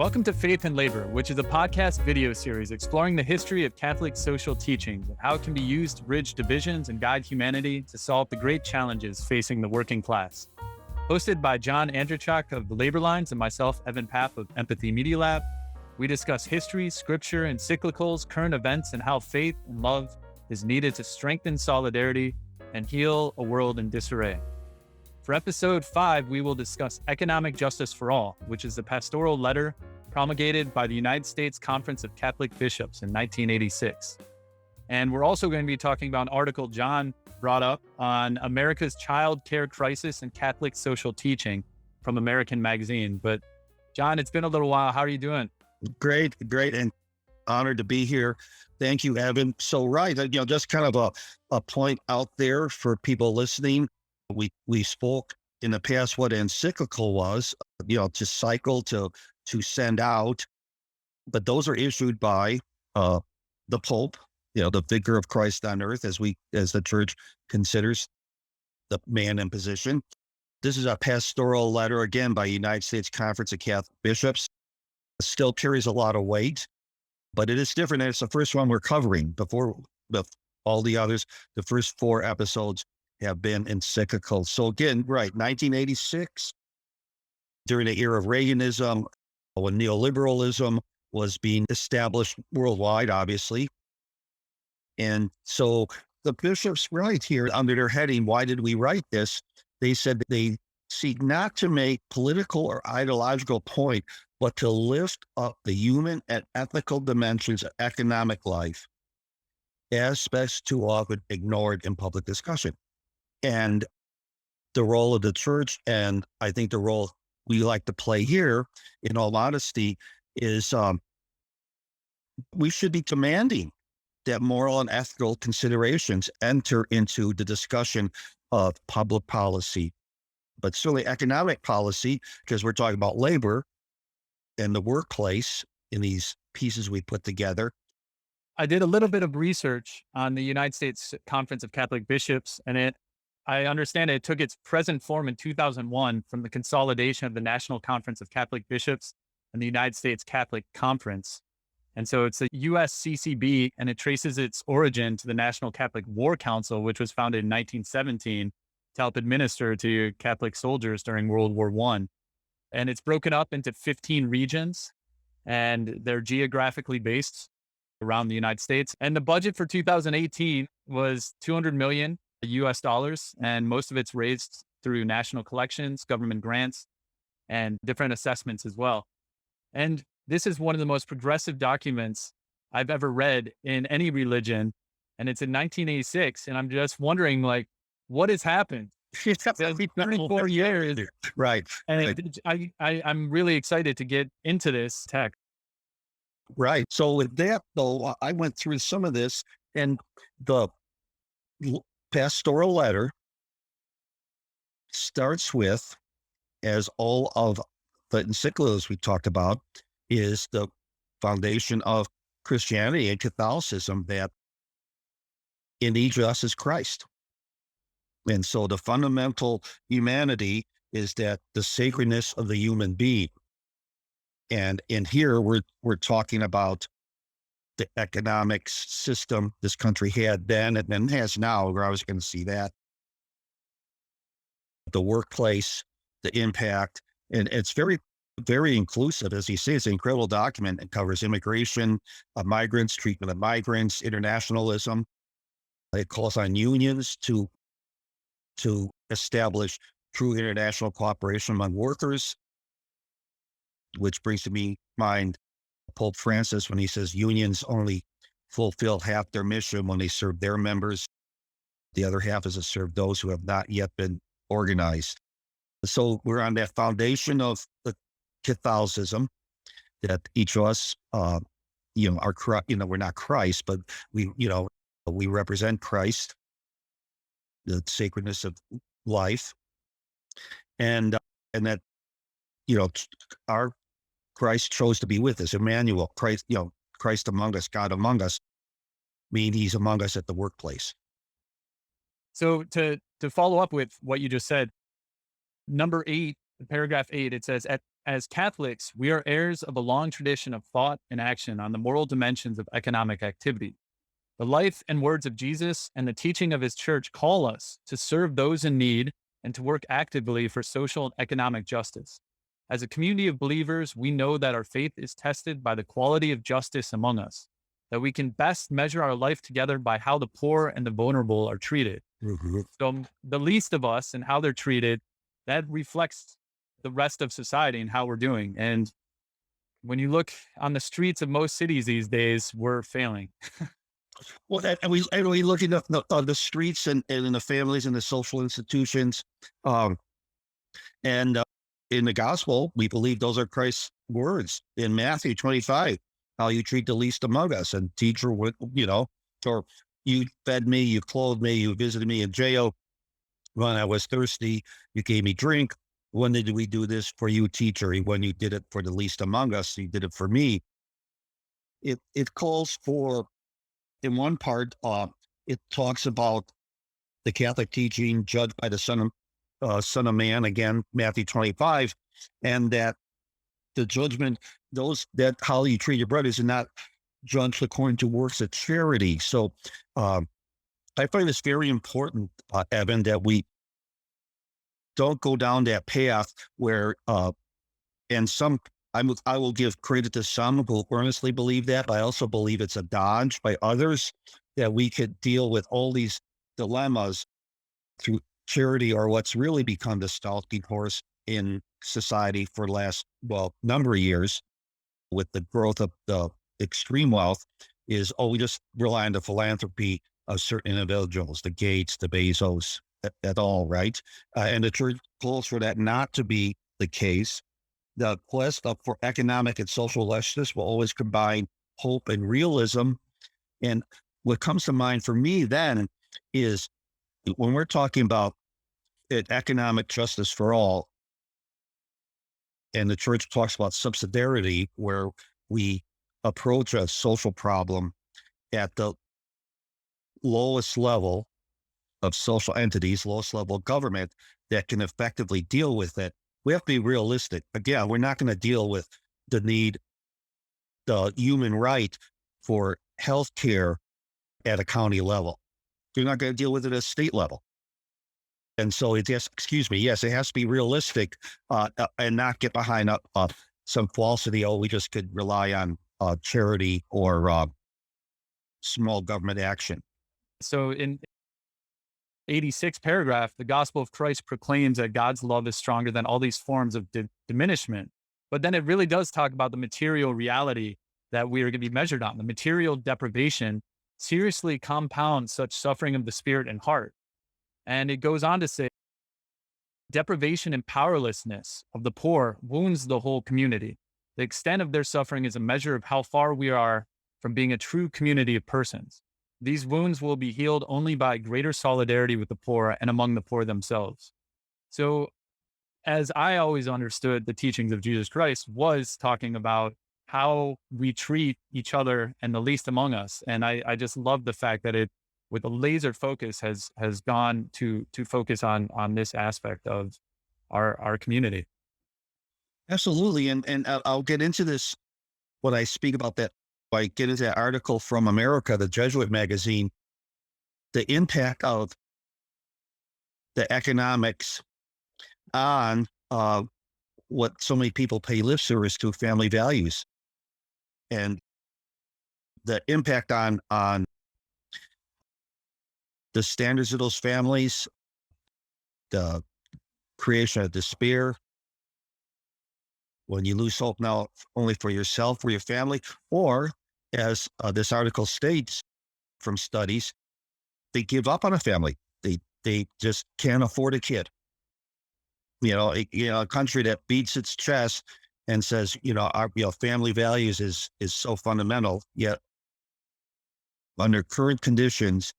Welcome to Faith and Labor, which is a podcast video series exploring the history of Catholic social teachings and how it can be used to bridge divisions and guide humanity to solve the great challenges facing the working class. Hosted by John Andrechak of the Laborlines and myself, Evan Papp of Empathy Media Lab, we discuss history, scripture, encyclicals, current events, and how faith and love is needed to strengthen solidarity and heal a world in disarray. For episode 5, we will discuss economic justice for all, which is the pastoral letter promulgated by the United States Conference of Catholic Bishops in 1986. And we're also going to be talking about an article John brought up on America's child care crisis and Catholic social teaching from American Magazine. But John, it's been a little while. How are you doing? Great, and honored to be here. Thank you, Evan. So, right, just kind of a point out there for people listening. We spoke in the past what encyclical was, to cycle, to send out, but those are issued by the Pope, the vicar of Christ on earth, as the church considers the man in position. This is a pastoral letter, again, by United States Conference of Catholic Bishops. It still carries a lot of weight, but it is different. And it's the first one we're covering. Before all the others, the first 4 episodes have been encyclical. So again, right, 1986, during the era of Reaganism, when neoliberalism was being established worldwide, obviously. And so the bishops write here under their heading, why did we write this? They said they seek not to make political or ideological point, but to lift up the human and ethical dimensions of economic life, as best too often ignored in public discussion. And the role of the church, and I think the role we like to play here, in all honesty, is we should be demanding that moral and ethical considerations enter into the discussion of public policy, but certainly economic policy, because we're talking about labor and the workplace in these pieces we put together. I did a little bit of research on the United States Conference of Catholic Bishops, and I understand it took its present form in 2001 from the consolidation of the National Conference of Catholic Bishops and the United States Catholic Conference. And so it's a USCCB, and it traces its origin to the National Catholic War Council, which was founded in 1917 to help administer to Catholic soldiers during World War I. And it's broken up into 15 regions, and they're geographically based around the United States. And the budget for 2018 was $200 million US dollars, and most of it's raised through national collections, government grants, and different assessments as well. And this is one of the most progressive documents I've ever read in any religion. And it's in 1986. And I'm just wondering, what has happened? It's 34 years. Right. And I'm really excited to get into this text. Right. So with that, though, I went through some of this, and the pastoral letter starts with, as all of the encyclicals we talked about, is the foundation of Christianity and Catholicism, that in each of us is Christ. And so the fundamental humanity is that the sacredness of the human being. And in here, we're talking about the economic system this country had then and then has now, where I was going to see that. The workplace, the impact, and it's very, very inclusive. As you say, it's an incredible document. It covers immigration, migrants, treatment of migrants, internationalism. It calls on unions to establish true international cooperation among workers, which brings to me mind Pope Francis when he says unions only fulfill half their mission when they serve their members. The other half is to serve those who have not yet been organized. So we're on that foundation of the Catholicism, that each of us, are, we're not Christ, but we represent Christ, the sacredness of life, and that, our Christ chose to be with us. Emmanuel, Christ, Christ among us, God among us, mean he's among us at the workplace. So to follow up with what you just said, number 8, paragraph 8, it says, at As Catholics, we are heirs of a long tradition of thought and action on the moral dimensions of economic activity. The life and words of Jesus and the teaching of his church call us to serve those in need and to work actively for social and economic justice. As a community of believers, we know that our faith is tested by the quality of justice among us, that we can best measure our life together by how the poor and the vulnerable are treated. Mhm. So, the least of us and how they're treated, that reflects the rest of society and how we're doing. And when you look on the streets of most cities these days, we're failing. Well, and we look at the streets and in the families and the social institutions, um, and in the gospel, we believe those are Christ's words in Matthew 25. How you treat the least among us, and teacher would or you fed me, you clothed me, you visited me in jail when I was thirsty, you gave me drink. When did we do this for you, teacher? When you did it for the least among us, you did it for me. It calls for in one part, it talks about the Catholic teaching judged by the Son of Man, again, Matthew 25, and that the judgment, those that how you treat your brothers are not judged according to works of charity. So um, I find this very important, Evan, that we don't go down that path where, and some, I will give credit to some who earnestly believe that, but I also believe it's a dodge by others that we could deal with all these dilemmas through charity, or what's really become the stalking horse in society for the last, well, number of years with the growth of the extreme wealth is, oh, we just rely on the philanthropy of certain individuals, the Gates, the Bezos, at all, right? And the church calls for that not to be the case. The quest for economic and social justice will always combine hope and realism. And what comes to mind for me then is when we're talking about economic justice for all, and the church talks about subsidiarity, where we approach a social problem at the lowest level of social entities, lowest level of government that can effectively deal with it. We have to be realistic. Again, we're not going to deal with the need, the human right for health care at a county level. You're not going to deal with it at a state level. And so it just, excuse me, yes, it has to be realistic, and not get behind some falsity. Oh, we just could rely on charity or small government action. So, in 86 paragraph, the gospel of Christ proclaims that God's love is stronger than all these forms of diminishment. But then it really does talk about the material reality that we are going to be measured on. The material deprivation seriously compounds such suffering of the spirit and heart. And it goes on to say, deprivation and powerlessness of the poor wounds the whole community. The extent of their suffering is a measure of how far we are from being a true community of persons. These wounds will be healed only by greater solidarity with the poor and among the poor themselves. So, as I always understood the teachings of Jesus Christ, was talking about how we treat each other and the least among us. And I just love the fact that it, with a laser focus, has gone to focus on this aspect of our community. Absolutely. And I'll get into this when I speak about that. I get into that article from America, the Jesuit magazine, the impact of the economics on what so many people pay lip service to, family values, and the impact on the standards of those families, the creation of despair when you lose hope now only for yourself or your family, or as this article states from studies, they give up on a family. They just can't afford a kid. A country that beats its chest and says, our family values is so fundamental. Yet under current conditions,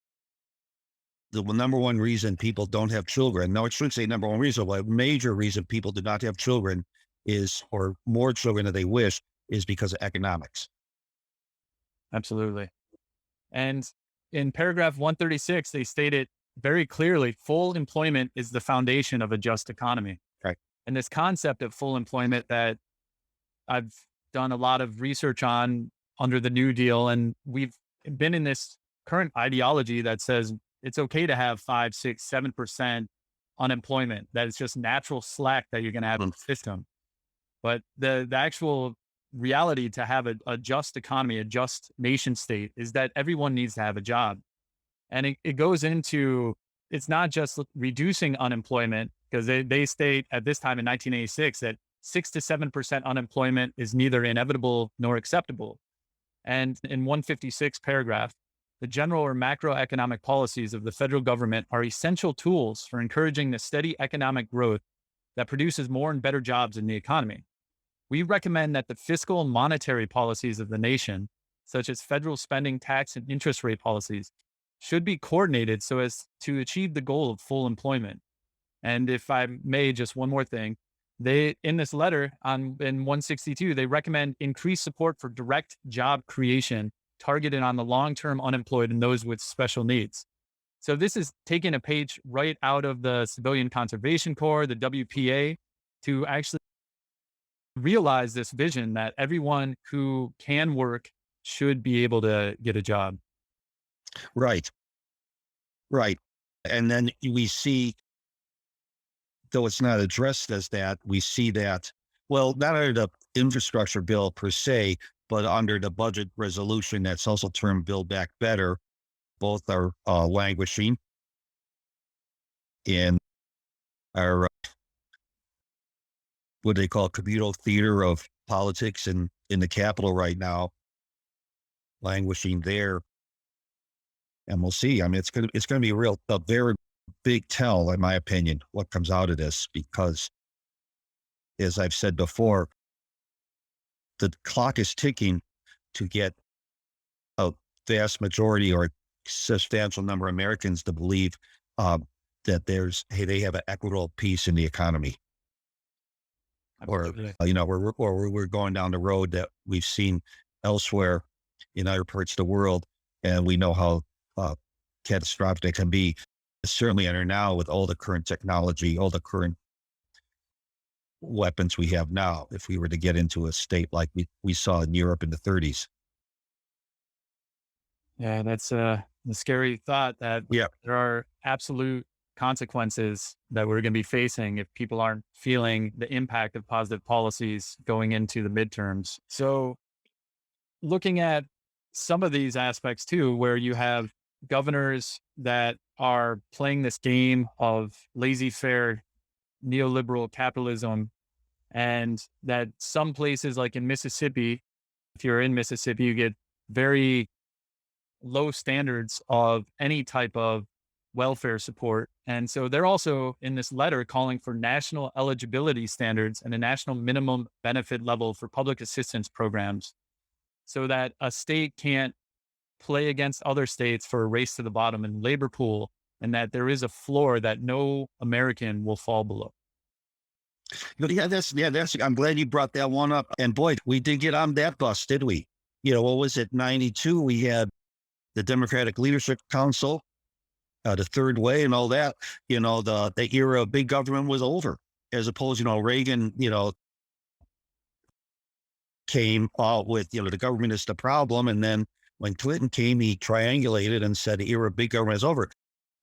the number one reason people don't have children. No, I shouldn't say number one reason, but a major reason people do not have children is, or more children than they wish, is because of economics. Absolutely. And in paragraph 136, they state it very clearly: full employment is the foundation of a just economy. Right. And this concept of full employment that I've done a lot of research on under the New Deal, and we've been in this current ideology that says it's okay to have 5, 6, 7% unemployment, that it's just natural slack that you're going to have in the system. But the actual reality to have a just economy, a just nation state, is that everyone needs to have a job. And it goes into, it's not just reducing unemployment, because they state at this time in 1986 that 6 to 7% unemployment is neither inevitable nor acceptable. And in 156 paragraph, the general or macroeconomic policies of the federal government are essential tools for encouraging the steady economic growth that produces more and better jobs in the economy. We recommend that the fiscal and monetary policies of the nation, such as federal spending, tax, and interest rate policies, should be coordinated so as to achieve the goal of full employment. And if I may, just one more thing, they, in this letter in 162, they recommend increased support for direct job creation targeted on the long-term unemployed and those with special needs. So this is taking a page right out of the Civilian Conservation Corps, the WPA, to actually realize this vision that everyone who can work should be able to get a job. Right. Right. And then we see, though it's not addressed as that, we see that, well, not under the infrastructure bill per se, but under the budget resolution that's also termed Build Back Better, both are languishing in our, what they call communal theater of politics in the Capitol right now, languishing there. And we'll see. I mean, it's gonna be a very big tell, in my opinion, what comes out of this, because as I've said before, the clock is ticking to get a vast majority or substantial number of Americans to believe that they have an equitable piece in the economy, or Absolutely. we're going down the road that we've seen elsewhere in other parts of the world, and we know how catastrophic it can be. Certainly under now with all the current technology, all the current weapons we have now, if we were to get into a state like we saw in Europe in the 30s. Yeah, that's a scary thought that Yeah. there are absolute consequences that we're going to be facing if people aren't feeling the impact of positive policies going into the midterms. So looking at some of these aspects too, where you have governors that are playing this game of laissez-faire neoliberal capitalism, and that some places like in Mississippi, if you're in Mississippi, you get very low standards of any type of welfare support. And so they're also in this letter calling for national eligibility standards and a national minimum benefit level for public assistance programs, so that a state can't play against other states for a race to the bottom in the labor pool, and that there is a floor that no American will fall below. That's. I'm glad you brought that one up. And boy, we did get on that bus, did we? What was it? 92. We had the Democratic Leadership Council, the third way, and all that. The era of big government was over, as opposed, Reagan, came out with, the government is the problem, and then when Clinton came, he triangulated and said the era of big government is over,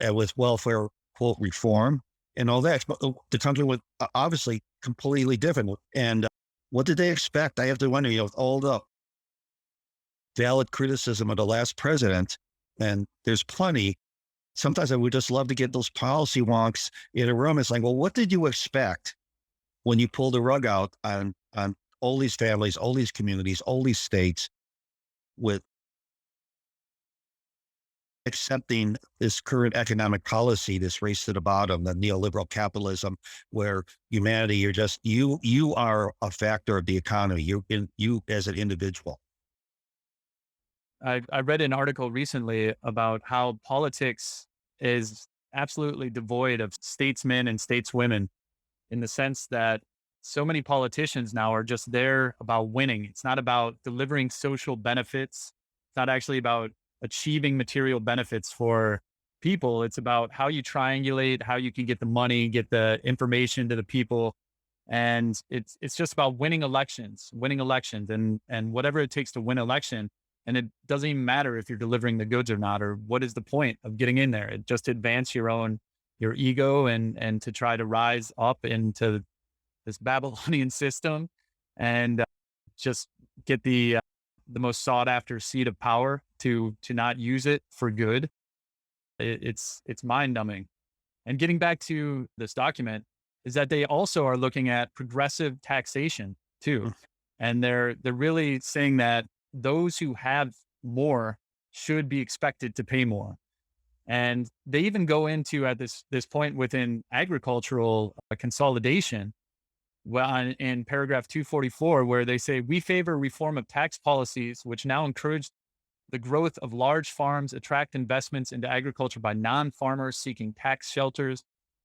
and with welfare quote reform and all that. But the country was obviously completely different. And what did they expect? I have to wonder, with all the valid criticism of the last president, and there's plenty. Sometimes I would just love to get those policy wonks in a room. It's like, well, what did you expect when you pulled the rug out on all these families, all these communities, all these states, with accepting this current economic policy, this race to the bottom, the neoliberal capitalism, where humanity, you are a factor of the economy. You as an individual. I read an article recently about how politics is absolutely devoid of statesmen and stateswomen, in the sense that so many politicians now are just there about winning. It's not about delivering social benefits. It's not actually about achieving material benefits for people. It's about how you triangulate, how you can get the money, get the information to the people. And it's just about winning elections and whatever it takes to win election. And it doesn't even matter if you're delivering the goods or not, or what is the point of getting in there. It just advance your ego and to try to rise up into this Babylonian system and just get the most sought after seat of power to not use it for good. It's mind numbing. And getting back to this document is that they also are looking at progressive taxation too. And they're really saying that those who have more should be expected to pay more. And they even go into at this point within agricultural consolidation, well, in paragraph 244, where they say, we favor reform of tax policies, which now encourage the growth of large farms, attract investments into agriculture by non-farmers seeking tax shelters,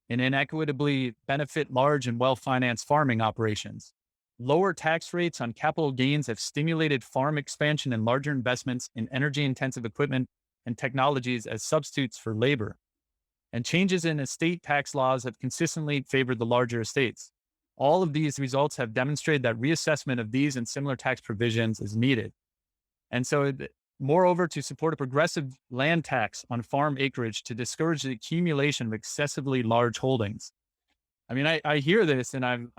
and inequitably benefit large and well-financed farming operations. Lower tax rates on capital gains have stimulated farm expansion and larger investments in energy-intensive equipment and technologies as substitutes for labor. And changes in estate tax laws have consistently favored the larger estates. All of these results have demonstrated that reassessment of these and similar tax provisions is needed. And so, moreover, to support a progressive land tax on farm acreage to discourage the accumulation of excessively large holdings. I mean, I hear this and I'm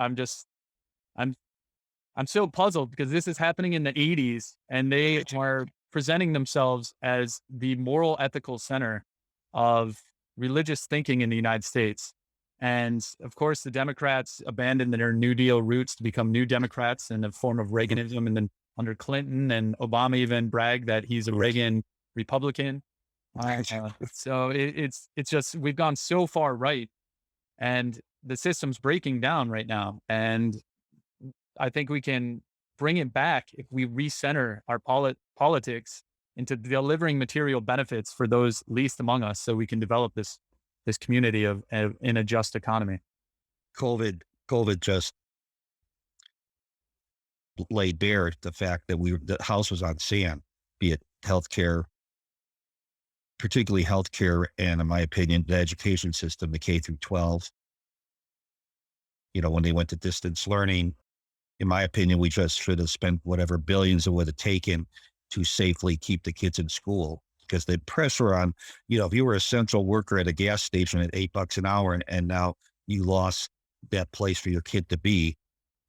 so puzzled because this is happening in the 80s and they are presenting themselves as the moral ethical center of religious thinking in the United States. And of course, the Democrats abandoned their New Deal roots to become New Democrats in a form of Reaganism. And then under Clinton and Obama even bragged that he's a Reagan Republican. So it's just, we've gone so far right and the system's breaking down right now. And I think we can bring it back if we recenter our politics into delivering material benefits for those least among us, so we can develop this community of in a just economy. COVID just laid bare the fact that the house was on sand, be it healthcare, particularly healthcare, and in my opinion, the education system, the K through 12. When they went to distance learning, in my opinion, we just should have spent whatever billions it would have taken to safely keep the kids in school. Because the pressure on, if you were a central worker at a gas station at $8 an hour and now you lost that place for your kid to be,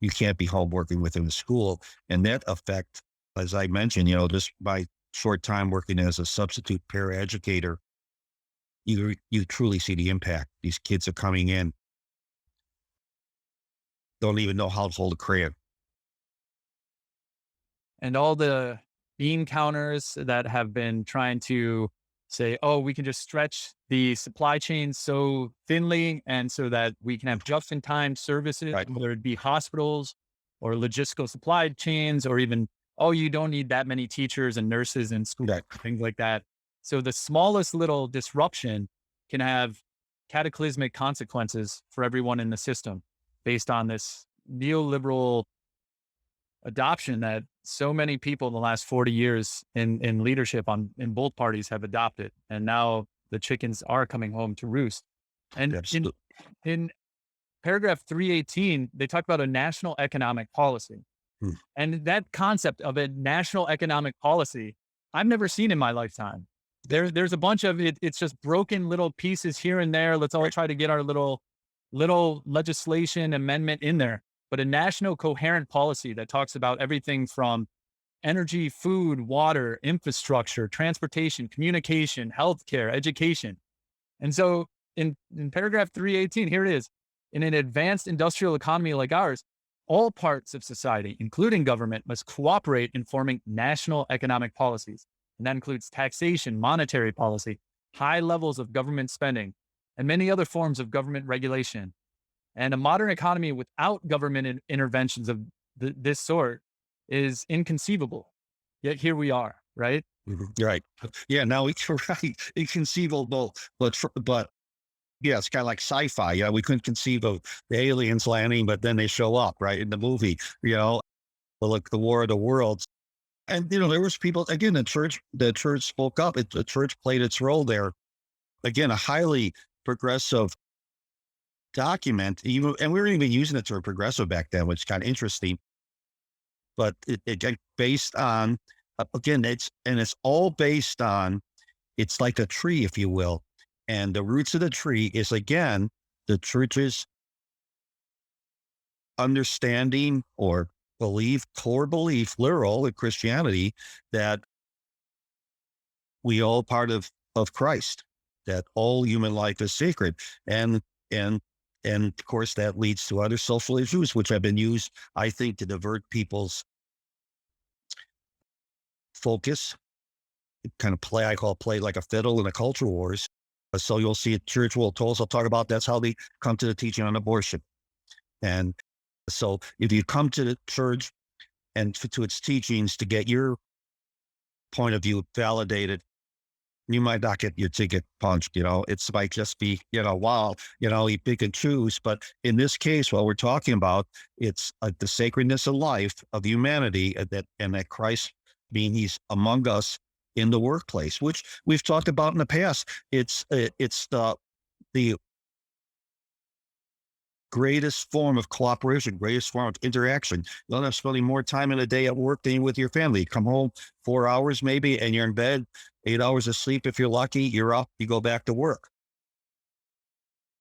you can't be home working within the school. And that effect, as I mentioned, just my short time working as a substitute paraeducator, you truly see the impact. These kids are coming in, don't even know how to hold a crayon. And all the bean counters that have been trying to say, oh, we can just stretch the supply chain so thinly and so that we can have just-in-time services, Right. whether it be hospitals or logistical supply chains, or even, oh, you don't need that many teachers and nurses in school, Right. things like that. So the smallest little disruption can have cataclysmic consequences for everyone in the system based on this neoliberal adoption that so many people in the last 40 years in leadership in both parties have adopted. And now the chickens are coming home to roost. And in paragraph 318, they talk about a national economic policy. And that concept of a national economic policy, I've never seen in my lifetime. There's a bunch of it. It's just broken little pieces here and there. Let's all try to get our little legislation amendment in there. But a national coherent policy that talks about everything from energy, food, water, infrastructure, transportation, communication, healthcare, education. And so in paragraph 318, here it is. In an advanced industrial economy like ours, all parts of society, including government, must cooperate in forming national economic policies. And that includes taxation, monetary policy, high levels of government spending, and many other forms of government regulation. And a modern economy without government interventions of this sort is inconceivable. Yet here we are, right? Right. Yeah. No, it's right. Inconceivable, but yeah, it's kind of like sci-fi. Yeah, we couldn't conceive of the aliens landing, but then they show up, right, in the movie. Like the War of the Worlds, and there was people again. The church spoke up. The church played its role there. Again, a highly progressive document, even, and we were even using the term progressive back then, which is kind of interesting. But it based on, again, it's all based on, it's like a tree, if you will, and the roots of the tree is again the church's understanding or core belief, literal in Christianity, that we all part of Christ, that all human life is sacred, and and and of course that leads to other social issues which have been used, I think, to divert people's focus, kind of play, I call play like a fiddle in the culture wars. So you'll see at church will also talk about that's how they come to the teaching on abortion. And so if you come to the church and to its teachings to get your point of view validated, you might not get your ticket punched. It might just be, wow, you pick and choose. But in this case, what we're talking about, it's the sacredness of life, of humanity, and that Christ, being he's among us in the workplace, which we've talked about in the past. It's the greatest form of cooperation, greatest form of interaction. You'll end up spending more time in a day at work than with your family. You come home 4 hours maybe, and you're in bed, 8 hours of sleep. If you're lucky, you're up, you go back to work.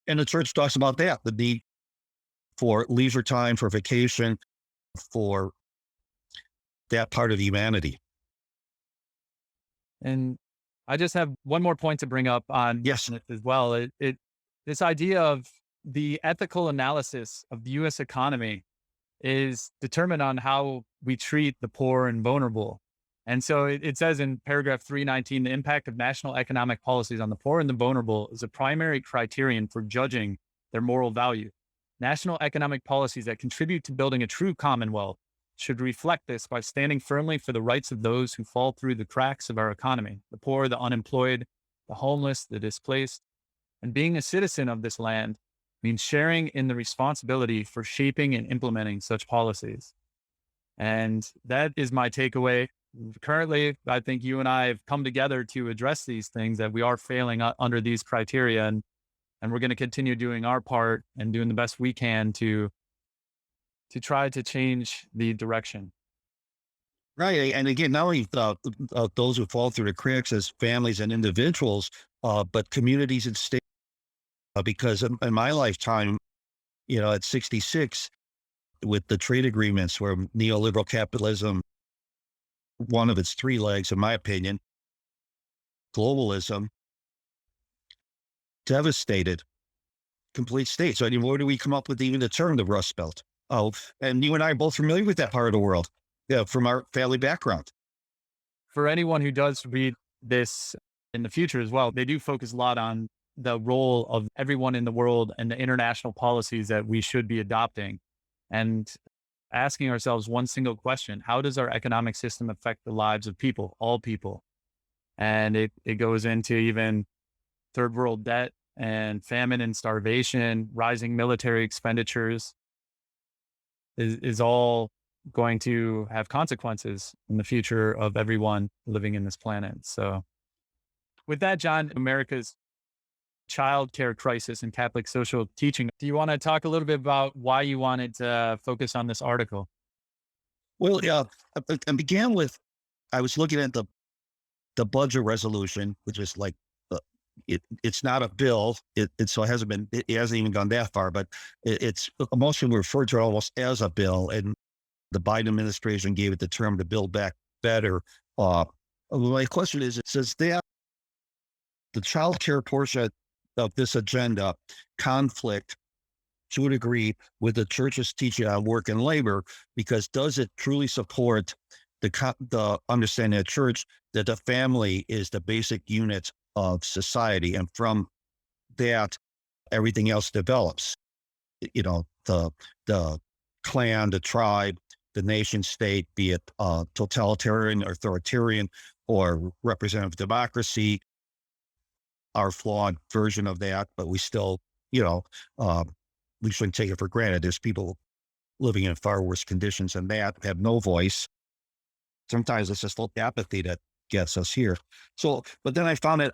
And the church talks about that, the need for leisure time, for vacation, for that part of humanity. And I just have one more point to bring up on Yes. this as well. This idea of the ethical analysis of the U.S. economy is determined on how we treat the poor and vulnerable. And so it says in paragraph 319, the impact of national economic policies on the poor and the vulnerable is a primary criterion for judging their moral value. National economic policies that contribute to building a true commonwealth should reflect this by standing firmly for the rights of those who fall through the cracks of our economy, the poor, the unemployed, the homeless, the displaced. And being a citizen of this land means sharing in the responsibility for shaping and implementing such policies. And that is my takeaway. Currently, I think you and I have come together to address these things, that we are failing under these criteria. And we're going to continue doing our part and doing the best we can to try to change the direction. Right. And again, not only those who fall through the cracks as families and individuals, but communities and states. Because in my lifetime, at 66, with the trade agreements where neoliberal capitalism, one of its three legs, in my opinion, globalism, devastated complete states. So where do we come up with even the term, the Rust Belt? Oh, and you and I are both familiar with that part of the world, from our family background. For anyone who does read this in the future as well, they do focus a lot on the role of everyone in the world and the international policies that we should be adopting, and asking ourselves one single question: how does our economic system affect the lives of people, all people? And it goes into even third world debt and famine and starvation, rising military expenditures is all going to have consequences in the future of everyone living in this planet. So with that, John, America's child care crisis and Catholic social teaching, do you want to talk a little bit about why you wanted to focus on this article? Well, yeah, I began with, I was looking at the budget resolution, which is like, it's not a bill. So it hasn't even gone that far, but it's most people refer to it almost as a bill. And the Biden administration gave it the term to build back better. My question is, it says that the child care portion of this agenda conflict to a degree with the church's teaching on work and labor, because does it truly support the understanding of the church that the family is the basic unit of society, and from that everything else develops? The clan, the tribe, the nation state, be it totalitarian, authoritarian, or representative democracy, our flawed version of that, but we still, we shouldn't take it for granted. There's people living in far worse conditions than that, have no voice. Sometimes it's just apathy that gets us here. So, but then I found an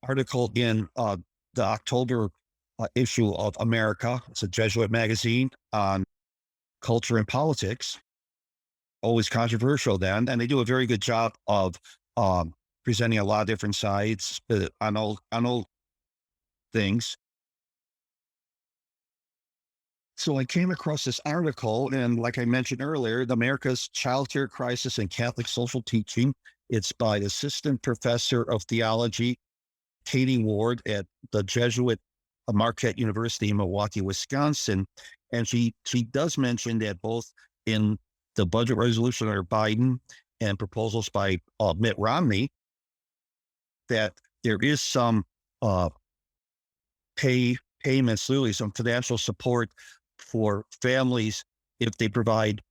article in the October issue of America. It's a Jesuit magazine on culture and politics, always controversial then, and they do a very good job of presenting a lot of different sides on all things. So I came across this article, and like I mentioned earlier, the America's Child Care Crisis and Catholic Social Teaching. It's by Assistant Professor of Theology Katie Ward at the Jesuit Marquette University in Milwaukee, Wisconsin. And she does mention that both in the budget resolution under Biden and proposals by Mitt Romney, that there is some payments, literally some financial support for families if they provide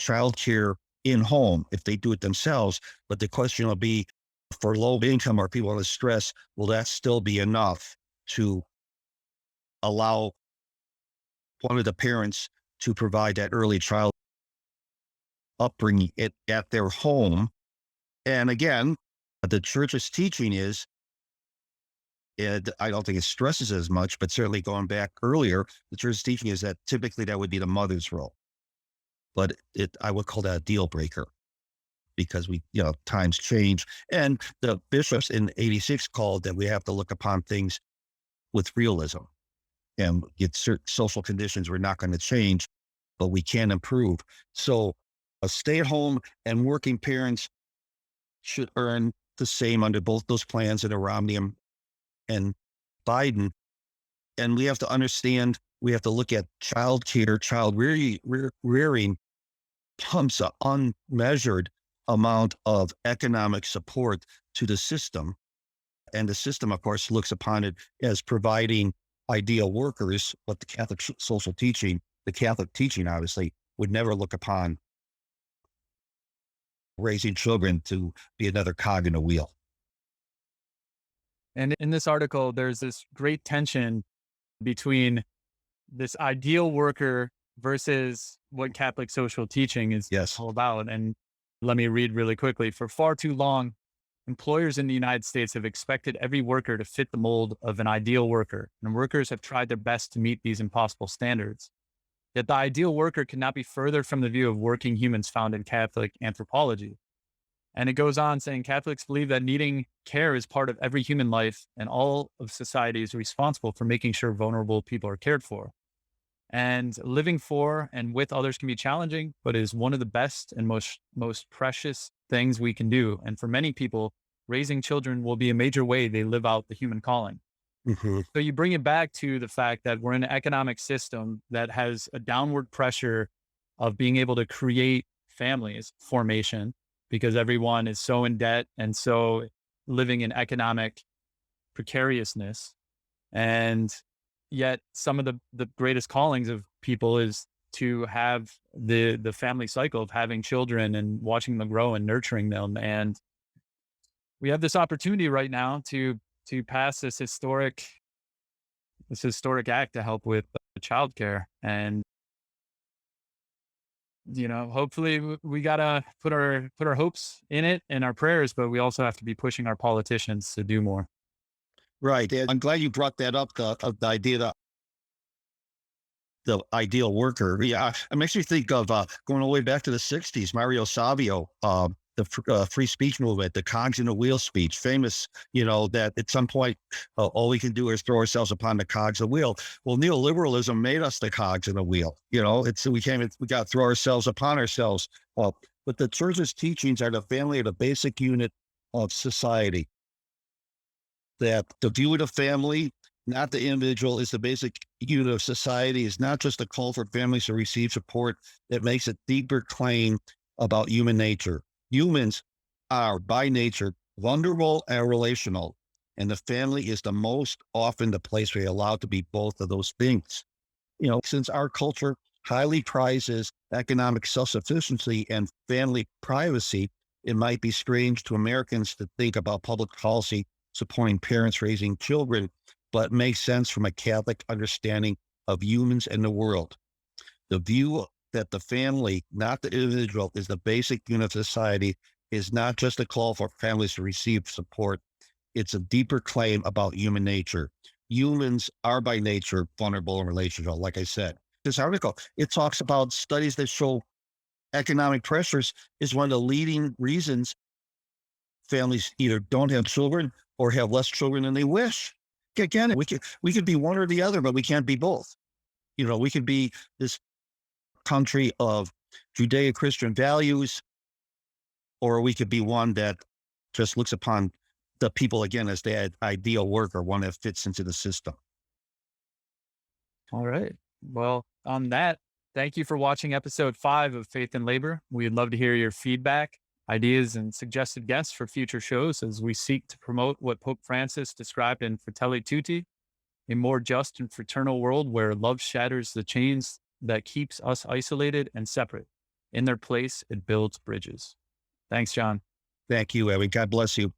childcare in home, if they do it themselves. But the question will be, for low income or people in stress, will that still be enough to allow one of the parents to provide that early child upbringing at their home? And again, the church's teaching is, and I don't think it stresses as much, but certainly going back earlier, the church's teaching is that typically that would be the mother's role. But I would call that a deal breaker, because times change. And the bishops in '86 called that we have to look upon things with realism, and it's certain social conditions we're not going to change, but we can improve. So a stay-at-home and working parents should earn the same under both those plans in Romney and Biden. And we have to understand, we have to look at child care, child rearing pumps an unmeasured amount of economic support to the system. And the system, of course, looks upon it as providing ideal workers, but the Catholic social teaching, the Catholic teaching, obviously, would never look upon raising children to be another cog in a wheel. And in this article, there's this great tension between this ideal worker versus what Catholic social teaching is Yes. all about. And let me read really quickly. For far too long, employers in the United States have expected every worker to fit the mold of an ideal worker, and workers have tried their best to meet these impossible standards. Yet the ideal worker cannot be further from the view of working humans found in Catholic anthropology. And it goes on saying Catholics believe that needing care is part of every human life, and all of society is responsible for making sure vulnerable people are cared for. And living for and with others can be challenging, but is one of the best and most precious things we can do. And for many people, raising children will be a major way they live out the human calling. Mm-hmm. So you bring it back to the fact that we're in an economic system that has a downward pressure of being able to create families formation, because everyone is so in debt and so living in economic precariousness. And yet some of the greatest callings of people is to have the family cycle of having children and watching them grow and nurturing them. And we have this opportunity right now to pass this historic act to help with childcare. And hopefully we gotta put our hopes in it and our prayers, but we also have to be pushing our politicians to do more. Right. And I'm glad you brought that up, the idea that the ideal worker. Yeah, it makes me think of going all the way back to the '60s. Mario Savio, the free speech movement, the cogs in the wheel speech, famous. That at some point all we can do is throw ourselves upon the cogs of the wheel. Well, neoliberalism made us the cogs in the wheel. We got to throw ourselves upon ourselves. But the church's teachings are the family are the basic unit of society. That the view of the family, not the individual, is the basic unit of society, is not just a call for families to receive support. That makes a deeper claim about human nature. Humans are by nature vulnerable and relational, and the family is the most often the place we're allowed to be both of those things. Since our culture highly prizes economic self-sufficiency and family privacy, it might be strange to Americans to think about public policy supporting parents raising children, but makes sense from a Catholic understanding of humans and the world. The view that the family, not the individual, is the basic unit of society is not just a call for families to receive support. It's a deeper claim about human nature. humans are by nature vulnerable in relationships. Like I said, this article, it talks about studies that show economic pressures is one of the leading reasons families either don't have children or have less children than they wish. Again, we could be one or the other, but we can't be both. We could be this country of Judeo-Christian values, or we could be one that just looks upon the people again as the ideal worker, one that fits into the system. All right. Well, on that, thank you for watching episode 5 of Faith and Labor. We'd love to hear your feedback, ideas, and suggested guests for future shows as we seek to promote what Pope Francis described in Fratelli Tutti, a more just and fraternal world where love shatters the chains that keeps us isolated and separate. In their place, it builds bridges. Thanks, John. Thank you, Evan. God bless you.